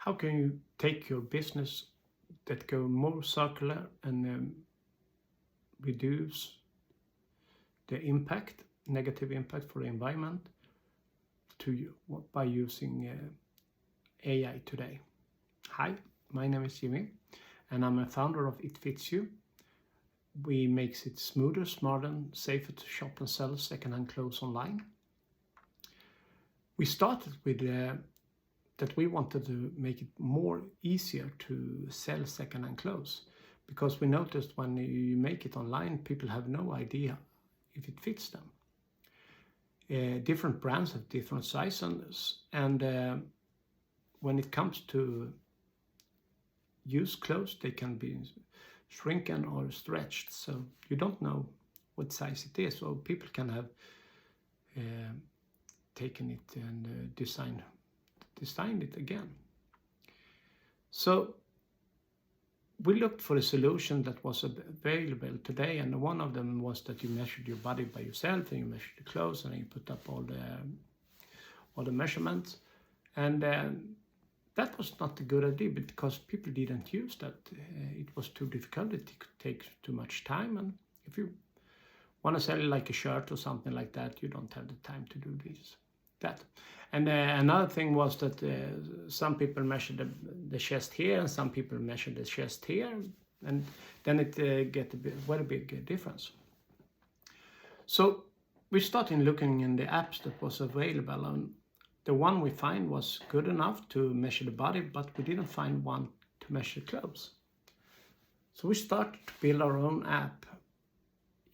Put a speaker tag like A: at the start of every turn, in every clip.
A: How can you take your business that go more circular and reduce the impact, negative impact for the environment to you by using AI today? Hi, my name is Jimmy and I'm a founder of It Fits You. We makes it smoother, smarter and safer to shop and sell secondhand clothes online. We started with that we wanted to make it more easier to sell secondhand clothes, because we noticed when you make it online, people have no idea if it fits them. Different brands have different sizes, and when it comes to used clothes, they can be shrunken or stretched, so you don't know what size it is, so people can have taken it and designed it again. So we looked for a solution that was available today, and one of them was that you measured your body by yourself and you measured the clothes and you put up all the measurements, and that was not a good idea because people didn't use that. It was too difficult, it could take too much time, and if you want to sell like a shirt or something like that, you don't have the time to do that. And another thing was that some people measure the chest here and some people measure the chest here, and then it get a very big difference. So we started looking in the apps that was available, and the one we find was good enough to measure the body, but we didn't find one to measure clothes. So we started to build our own app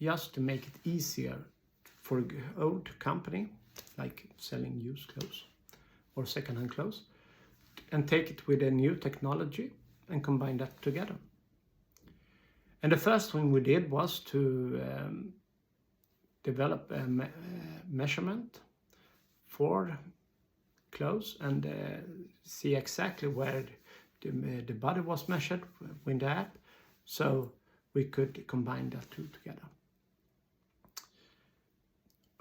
A: just to make it easier for an old company like selling used clothes or secondhand clothes, and take it with a new technology and combine that together. And the first thing we did was to develop a measurement for clothes and see exactly where the body was measured with the app, so we could combine that two together.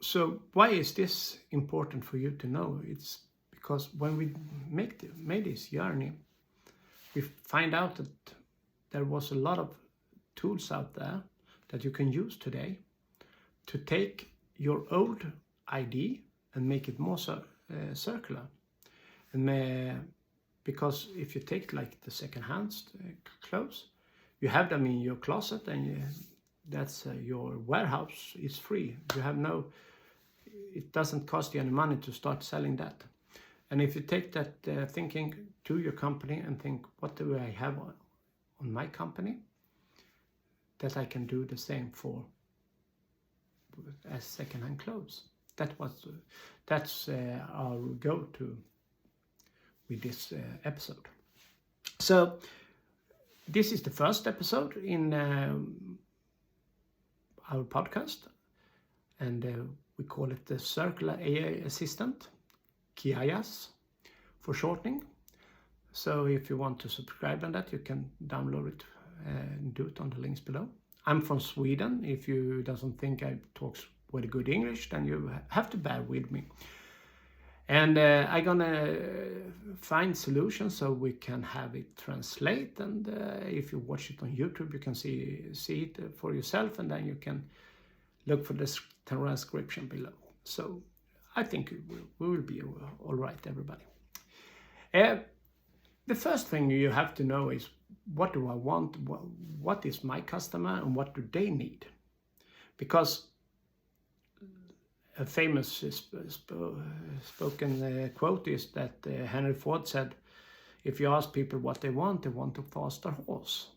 A: So why is this important for you to know? It's because when we made this journey, we find out that there was a lot of tools out there that you can use today to take your old ID and make it more circular. And because if you take like the second-hand clothes, you have them in your closet, and that's your warehouse is free. You have it doesn't cost you any money to start selling that. And if you take that thinking to your company and think, what do I have on my company that I can do the same for as secondhand clothes? That's our go-to with this episode. So this is the first episode in our podcast, and we call it the Circular AI Assistant, KIAS for shortening. So if you want to subscribe on that, you can download it and do it on the links below. I'm from Sweden. If you doesn't think I talk with good English, then you have to bear with me. And I'm gonna find solutions so we can have it translate, and if you watch it on YouTube, you can see it for yourself, and then you can look for the transcription below. So I think we will be all right, everybody. The first thing you have to know is, what do I want? What is my customer and what do they need? Because a famous spoken quote is that Henry Ford said, if you ask people what they want a faster horse.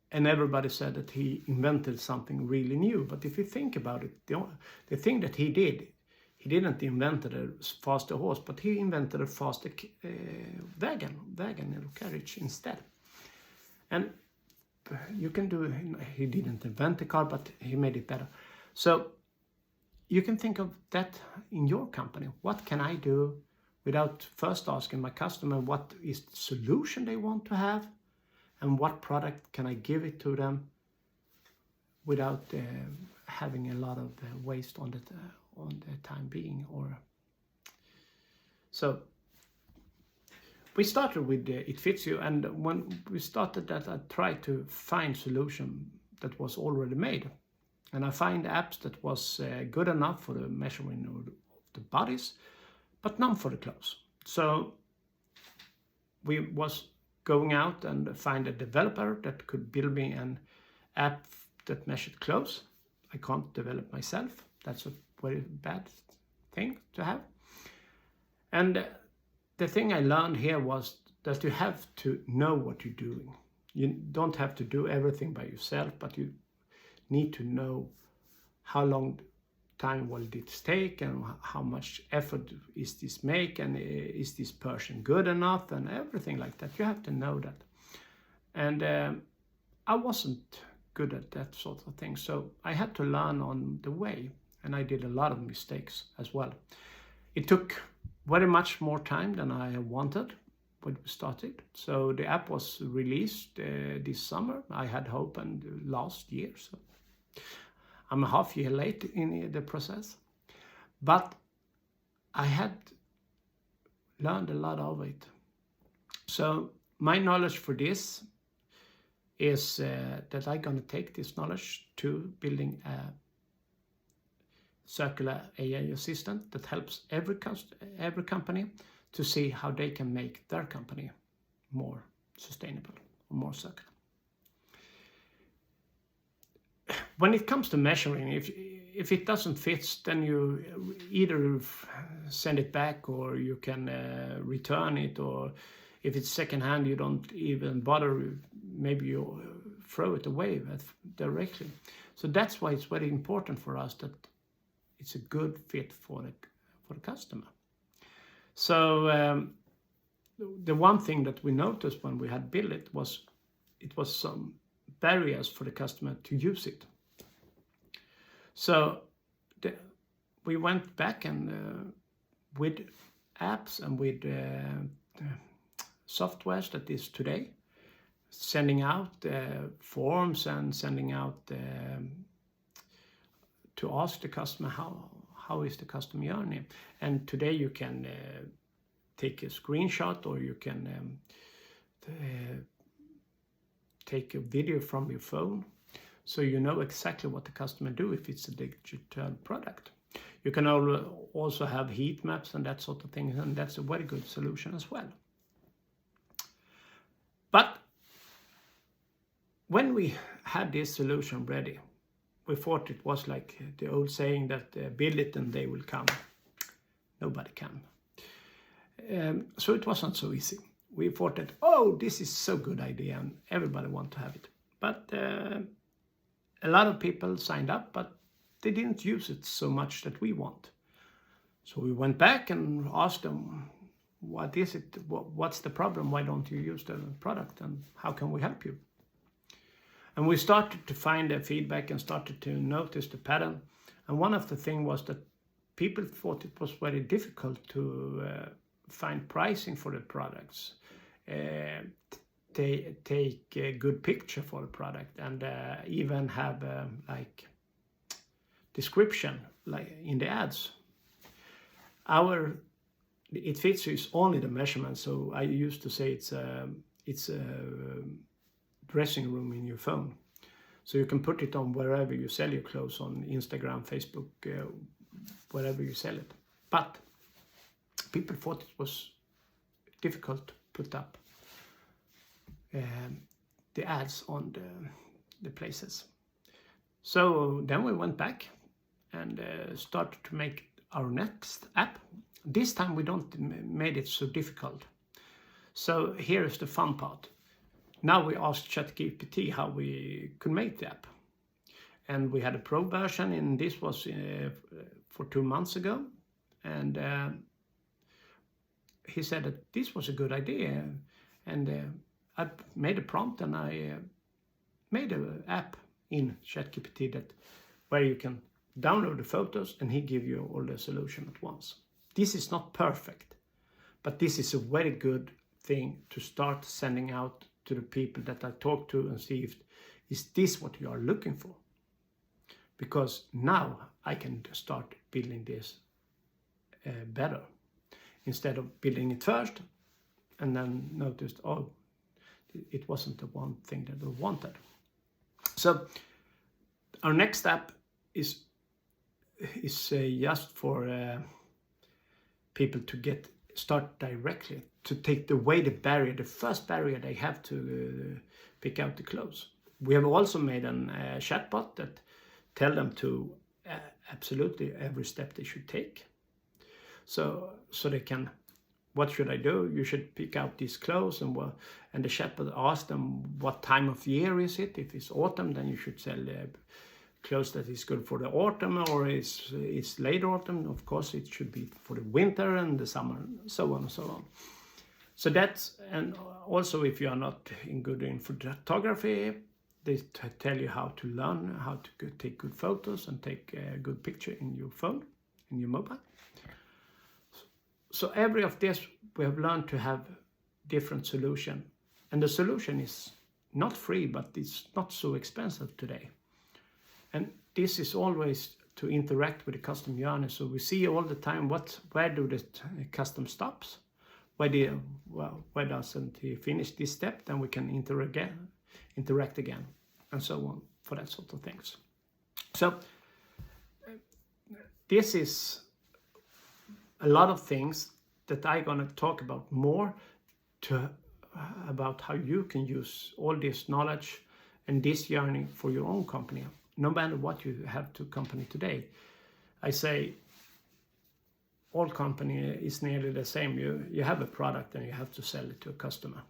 A: And everybody said that he invented something really new. But if you think about it, the thing that he did, he didn't invent a faster horse, but he invented a faster wagon or carriage instead. And you can do, he didn't invent the car, but he made it better. So you can think of that in your company. What can I do without first asking my customer what is the solution they want to have, and what product can I give it to them without having a lot of waste on the time being. So we started with It Fits You, and when we started that, I tried to find solution that was already made. And I find apps that was good enough for the measuring of the bodies, but none for the clothes. So we was going out and find a developer that could build me an app that measured clothes. I can't develop myself. That's a very bad thing to have. And the thing I learned here was that you have to know what you're doing. You don't have to do everything by yourself, but you need to know how long time will this take and how much effort is this make, and is this person good enough, and everything like that. You have to know that. And I wasn't good at that sort of thing, so I had to learn on the way, and I did a lot of mistakes as well. It took very much more time than I wanted when we started. So the app was released this summer. I had opened last year, so I'm a half year late in the process, but I had learned a lot of it. So my knowledge for this is that I'm going to take this knowledge to building a circular AI assistant that helps every company to see how they can make their company more sustainable or more circular. When it comes to measuring, if it doesn't fit, then you either send it back, or you can return it, or if it's secondhand, you don't even bother. Maybe you throw it away directly. So that's why it's very important for us that it's a good fit for the customer. So the one thing that we noticed when we had built it was some barriers for the customer to use it. So we went back and with apps and with softwares that is today, sending out forms and sending out to ask the customer how is the customer journey. And today you can take a screenshot, or you can take a video from your phone, so you know exactly what the customer do if it's a digital product. You can also have heat maps and that sort of thing, and that's a very good solution as well. But when we had this solution ready, we thought it was like the old saying that build it and they will come. Nobody can. So it wasn't so easy. We thought that, oh, this is so good idea and everybody want to have it. But a lot of people signed up, but they didn't use it so much that we want. So we went back and asked them, what is it? What's the problem? Why don't you use the product, and how can we help you? And we started to find the feedback and started to notice the pattern. And one of the things was that people thought it was very difficult to find pricing for the products, take a good picture for the product, and even have like description like in the ads. It Fits You is only the measurement, so I used to say it's a dressing room in your phone. So you can put it on wherever you sell your clothes, on Instagram, Facebook, wherever you sell it. But people thought it was difficult to put up the ads on the places. So then we went back and started to make our next app. This time we don't made it so difficult. So here is the fun part. Now we asked ChatGPT how we could make the app. And we had a pro version, and this was for 2 months ago. And he said that this was a good idea. And I made a prompt, and I made an app in ChatGPT where you can download the photos and he give you all the solution at once. This is not perfect, but this is a very good thing to start sending out to the people that I talk to and see if is this what you are looking for. Because now I can start building this better. Instead of building it first, and then noticed, oh, it wasn't the one thing that they wanted. So our next step is just for people to start directly, to take away the barrier, the first barrier they have to pick out the clothes. We have also made a chatbot that tell them to absolutely every step they should take. So they can, what should I do? You should pick out these clothes, and the chatbot asks them what time of year is it. If it's autumn, then you should sell clothes that is good for the autumn, or it's late autumn. Of course, it should be for the winter and the summer, so on and so on. So that's, and also if you are not good in photography, they tell you how to learn how to take good photos and take a good picture in your phone, in your mobile. So every of this we have learned to have different solution, and the solution is not free, but it's not so expensive today. And this is always to interact with the custom journey. So we see all the time where do the custom stops, why doesn't he finish this step? Then we can interact again, and so on, for that sort of things. So this is a lot of things that I'm gonna talk about more about how you can use all this knowledge and this journey for your own company, no matter what you have to company today. I say all company is nearly the same. You have a product and you have to sell it to a customer.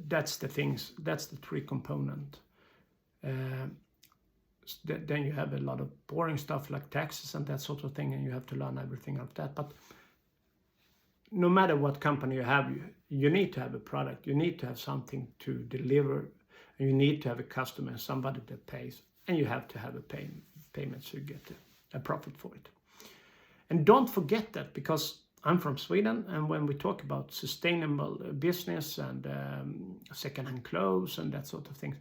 A: That's the things, that's the three component. Then you have a lot of boring stuff like taxes and that sort of thing, and you have to learn everything of that. But no matter what company you have, you need to have a product, you need to have something to deliver, and you need to have a customer, somebody that pays, and you have to have a payment so you get a profit for it. And don't forget that, because I'm from Sweden, and when we talk about sustainable business and secondhand clothes and that sort of things,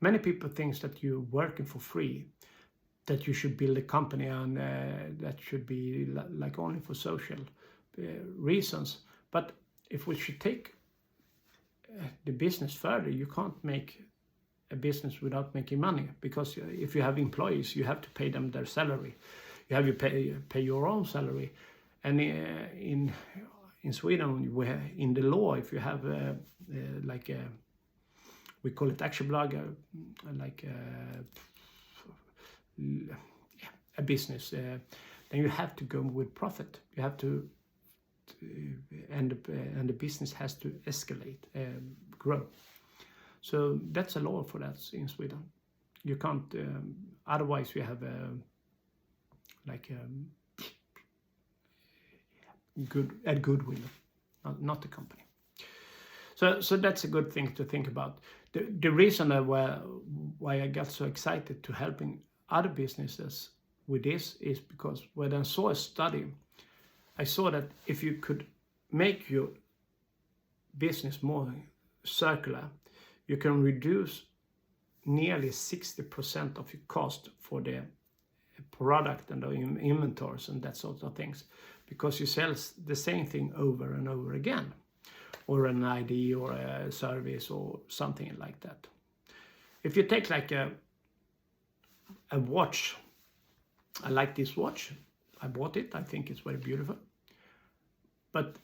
A: many people think that you're working for free, that you should build a company and that should be like only for social reasons. But if we should take the business further, you can't make a business without making money, because if you have employees, you have to pay them their salary. You have to pay your own salary. And in Sweden, in the law, if you have we call it aktiebolag, like a business, then you have to go with profit. You have to, and the business has to escalate, grow. So that's a law for that in Sweden. You can't, otherwise you have goodwill, not the company. So that's a good thing to think about. The reason why I got so excited to helping other businesses with this is because when I saw a study, I saw that if you could make your business more circular, you can reduce nearly 60% of your cost for the product and the inventories and that sort of things, because you sell the same thing over and over again, or an ID or a service or something like that. If you take like a watch, I like this watch, I bought it, I think it's very beautiful, but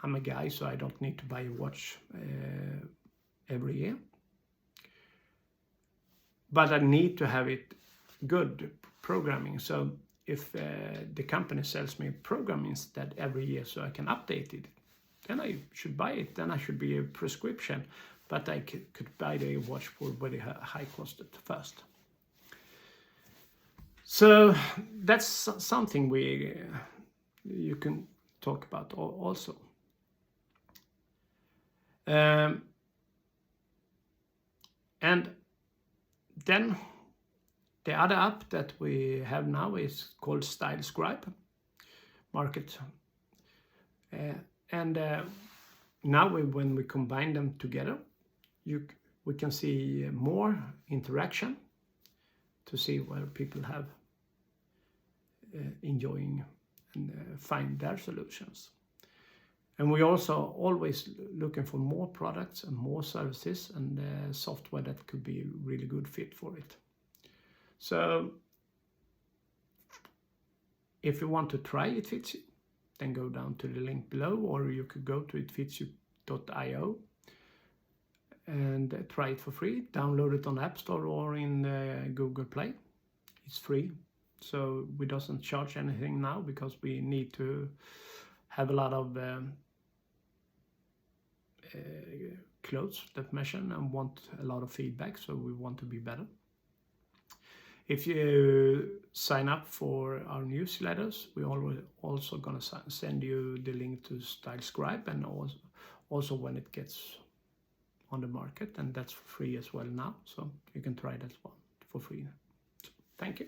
A: I'm a guy, so I don't need to buy a watch every year, but I need to have it good programming. So if the company sells me programming instead every year so I can update it, then I should buy it. Then I should be a prescription, but I could buy the watch for very high cost at first. So that's something you can talk about also. And then the other app that we have now is called Style Scribe Market. And now when we combine them together, we can see more interaction to see where people have enjoying and find their solutions. And we're also always looking for more products and more services and software that could be a really good fit for it. So if you want to try It Fits You, then go down to the link below, or you could go to itfitsyou.io and try it for free. Download it on App Store or in Google Play. It's free, so we doesn't charge anything now because we need to have a lot of clothes that measure and want a lot of feedback, so we want to be better. If you sign up for our newsletters, we're also going to send you the link to StyleScribe, and also when it gets on the market, and that's for free as well now, so you can try that one for free. So, thank you.